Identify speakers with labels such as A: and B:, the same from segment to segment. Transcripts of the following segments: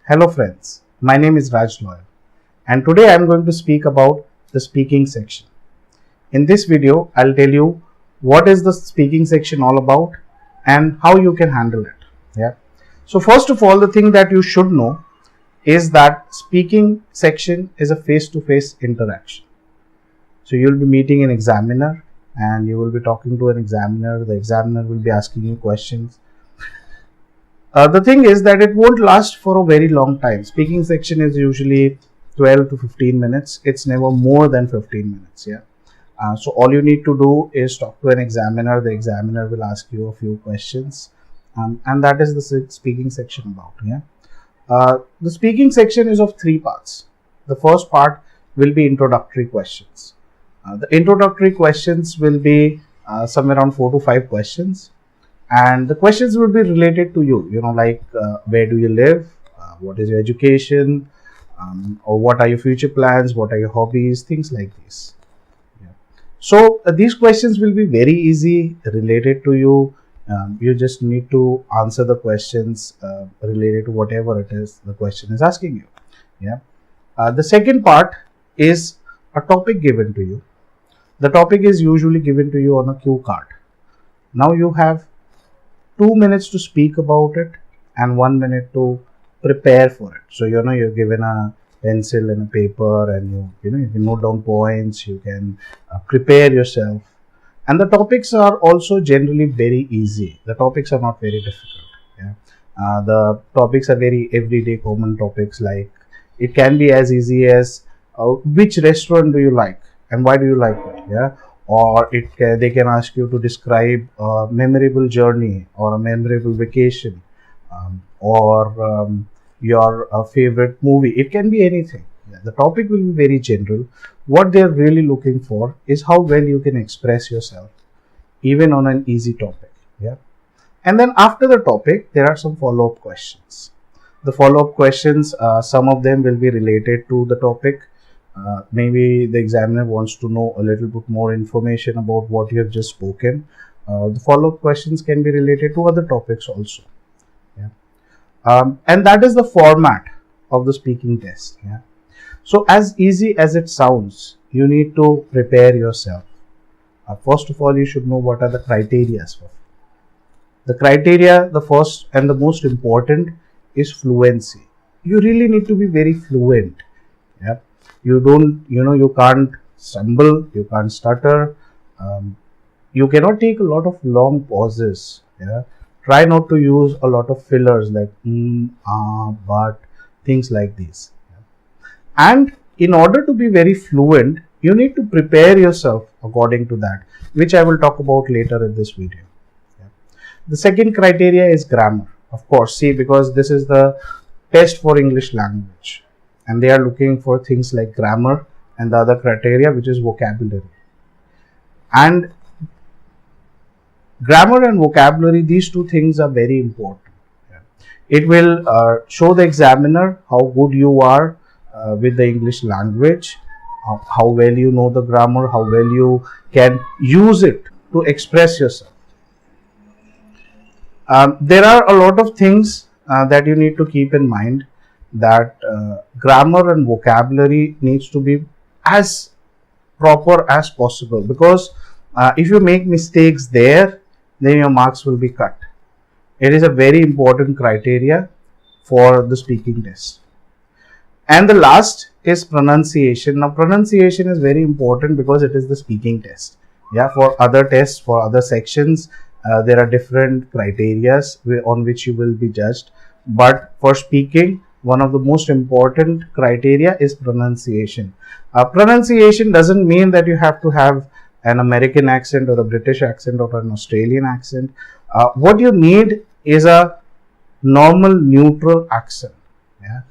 A: Hello friends, my name is Raj Loyal and today I am going to speak about the speaking section. In this video, I'll tell you what is the speaking section all about and how you can handle it. Yeah. So first of all, the thing that you should know is that speaking section is a face-to-face interaction. So you'll be meeting an examiner and you will be talking to an examiner. The examiner will be asking you questions. The thing is that it won't last for a very long time. Speaking section is usually 12 to 15 minutes. It's never more than 15 minutes. Yeah. So all you need to do is talk to an examiner. The examiner will ask you a few questions, and that is the speaking section about. Yeah. The speaking section is of three parts. The first part will be introductory questions. The introductory questions will be somewhere around 4 to 5 questions. And the questions will be related to you, like where do you live, what is your education, or what are your future plans, what are your hobbies, things like this. Yeah. So these questions will be very easy, related to you. You just need to answer the questions related to whatever it is the question is asking you. Yeah. The second part is a topic given to you. The topic is usually given to you on a cue card. Now you have 2 minutes to speak about it and 1 minute to prepare for it. So you're given a pencil and a paper, and you can note down points. You can prepare yourself, and the topics are also generally very easy. The topics are not very difficult. Yeah, the topics are very everyday common topics. Like it can be as easy as which restaurant do you like and why do you like it. Yeah. Or they can ask you to describe a memorable journey or a memorable vacation, or your favorite movie. It can be anything. Yeah, the topic will be very general. What they're really looking for is how well you can express yourself, even on an easy topic. Yeah. And then after the topic, there are some follow-up questions. The follow-up questions, some of them will be related to the topic. Maybe the examiner wants to know a little bit more information about what you have just spoken. The follow-up questions can be related to other topics also. Yeah. And that is the format of the speaking test. Yeah. So as easy as it sounds, you need to prepare yourself. First of all, you should know what are the criteria. The criteria, the first and the most important, is fluency. You really need to be very fluent. Yeah. You can't stumble, you can't stutter, you cannot take a lot of long pauses. Yeah. Try not to use a lot of fillers like but, things like this. Yeah. And in order to be very fluent, you need to prepare yourself according to that, which I will talk about later in this video. Yeah. The second criteria is grammar. Of course, because this is the test for English language, and they are looking for things like grammar and the other criteria, which is vocabulary. And grammar and vocabulary, these two things are very important. Yeah. It will show the examiner how good you are with the English language, how well you know the grammar, how well you can use it to express yourself. There are a lot of things that you need to keep in mind, that grammar and vocabulary needs to be as proper as possible, because if you make mistakes there, then your marks will be cut. It is a very important criteria for the speaking test. And the last is pronunciation. Now pronunciation is very important because it is the speaking test. Yeah, for other tests, for other sections, there are different criteria on which you will be judged, but for speaking, one of the most important criteria is pronunciation. Pronunciation doesn't mean that you have to have an American accent or a British accent or an Australian accent. What you need is a normal neutral accent. Yeah?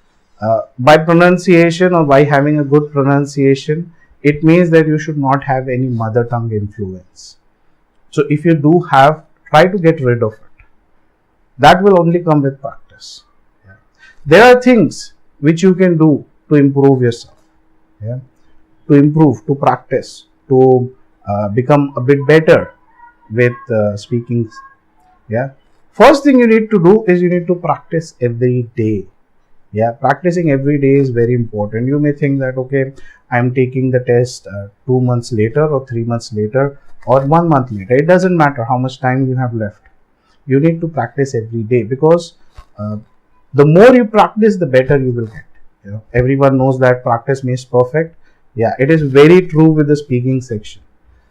A: By pronunciation, or by having a good pronunciation, it means that you should not have any mother tongue influence. So if you do have, try to get rid of it. That will only come with practice. There are things which you can do to improve yourself, yeah? To improve, to practice, to become a bit better with speaking. Yeah. First thing you need to do is you need to practice every day. Yeah, practicing every day is very important. You may think that, okay, I'm taking the test 2 months later or 3 months later or 1 month later. It doesn't matter how much time you have left. You need to practice every day, because uh, the more you practice, the better you will get. Everyone knows that practice makes perfect. Yeah, it is very true with the speaking section.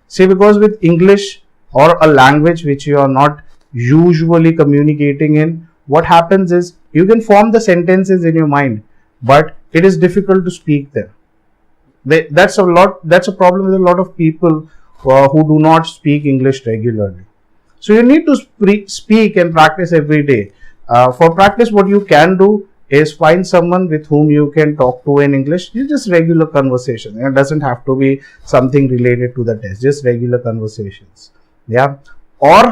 A: See, because with English or a language which you are not usually communicating in, what happens is you can form the sentences in your mind, but it is difficult to speak them. That's a problem with a lot of people who do not speak English regularly. So you need to speak and practice every day. For practice, what you can do is find someone with whom you can talk to in English. It's just regular conversation. It doesn't have to be something related to the test, just regular conversations. Yeah. Or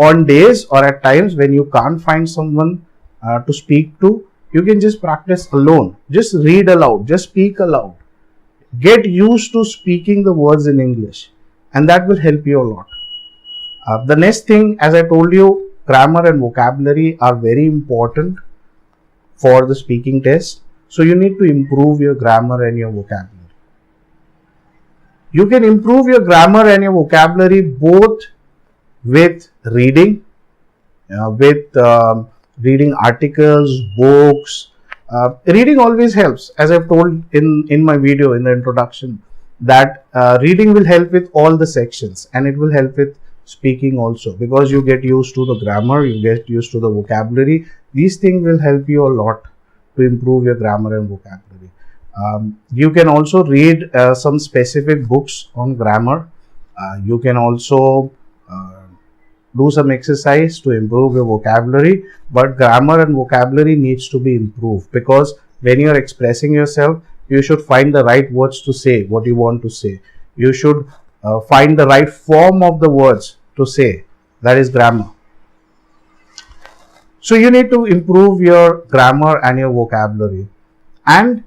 A: on days or at times when you can't find someone to speak to, you can just practice alone. Just read aloud, just speak aloud. Get used to speaking the words in English, and that will help you a lot. The next thing, as I told you, grammar and vocabulary are very important for the speaking test. So you need to improve your grammar and your vocabulary. You can improve your grammar and your vocabulary both with reading, with reading articles, books. Reading always helps, as I've told in my video in the introduction, that reading will help with all the sections, and it will help with speaking also, because you get used to the grammar, you get used to the vocabulary. These things will help you a lot to improve your grammar and vocabulary. You can also read some specific books on grammar. You can also do some exercise to improve your vocabulary, but grammar and vocabulary needs to be improved, because when you are expressing yourself, you should find the right words to say what you want to say. You should find the right form of the words to say. That is grammar. So you need to improve your grammar and your vocabulary. And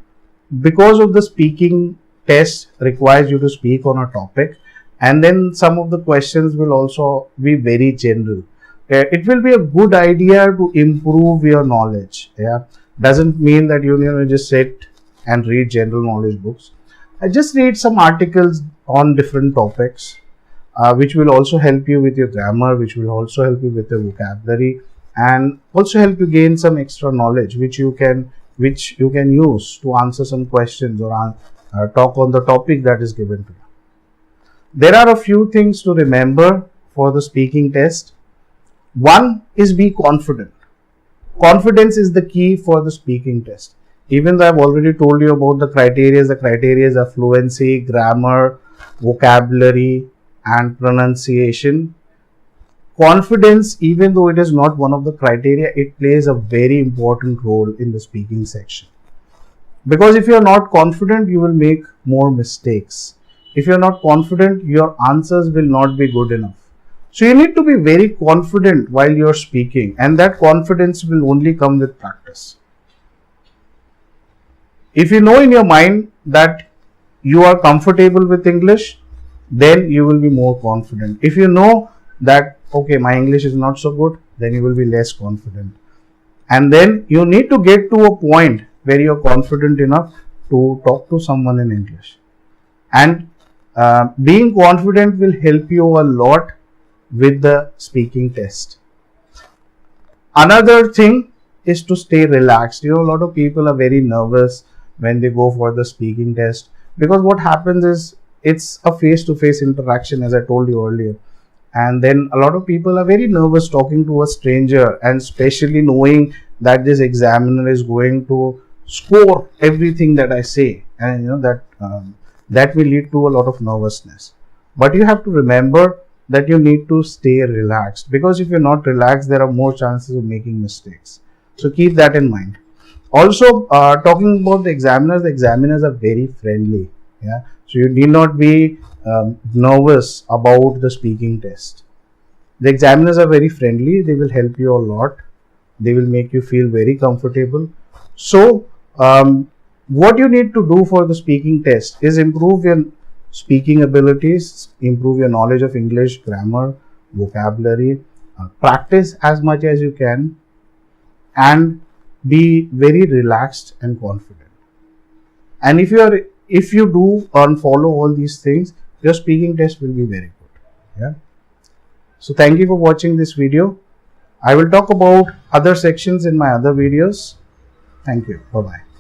A: because of the speaking test requires you to speak on a topic, and then some of the questions will also be very general. It will be a good idea to improve your knowledge. Yeah, doesn't mean that you just sit and read general knowledge books. I just read some articles on different topics, which will also help you with your grammar, which will also help you with your vocabulary, and also help you gain some extra knowledge which you can use to answer some questions or talk on the topic that is given to you. There are a few things to remember for the speaking test. One is be confident. Confidence is the key for the speaking test. Even though I've already told you about the criteria are fluency, grammar, vocabulary, and pronunciation. Confidence, even though it is not one of the criteria, it plays a very important role in the speaking section. Because if you are not confident, you will make more mistakes. If you are not confident, your answers will not be good enough. So you need to be very confident while you are speaking, and that confidence will only come with practice. If you know in your mind that you are comfortable with English, then you will be more confident. If you know that, okay, my English is not so good, then you will be less confident. And then you need to get to a point where you are confident enough to talk to someone in English. And being confident will help you a lot with the speaking test. Another thing is to stay relaxed. A lot of people are very nervous when they go for the speaking test, because what happens is it's a face-to-face interaction, as I told you earlier. And then a lot of people are very nervous talking to a stranger, and especially knowing that this examiner is going to score everything that I say, and that will lead to a lot of nervousness. But you have to remember that you need to stay relaxed, because if you're not relaxed, there are more chances of making mistakes. So keep that in mind. Also, talking about the examiners are very friendly. Yeah, so you need not be nervous about the speaking test. The examiners are very friendly. They will help you a lot. They will make you feel very comfortable. So, what you need to do for the speaking test is improve your speaking abilities, improve your knowledge of English, grammar, vocabulary, practice as much as you can, and be very relaxed and confident. And if you do and follow all these things, your speaking test will be very good. Yeah. So thank you for watching this video. I will talk about other sections in my other videos. Thank you. Bye bye.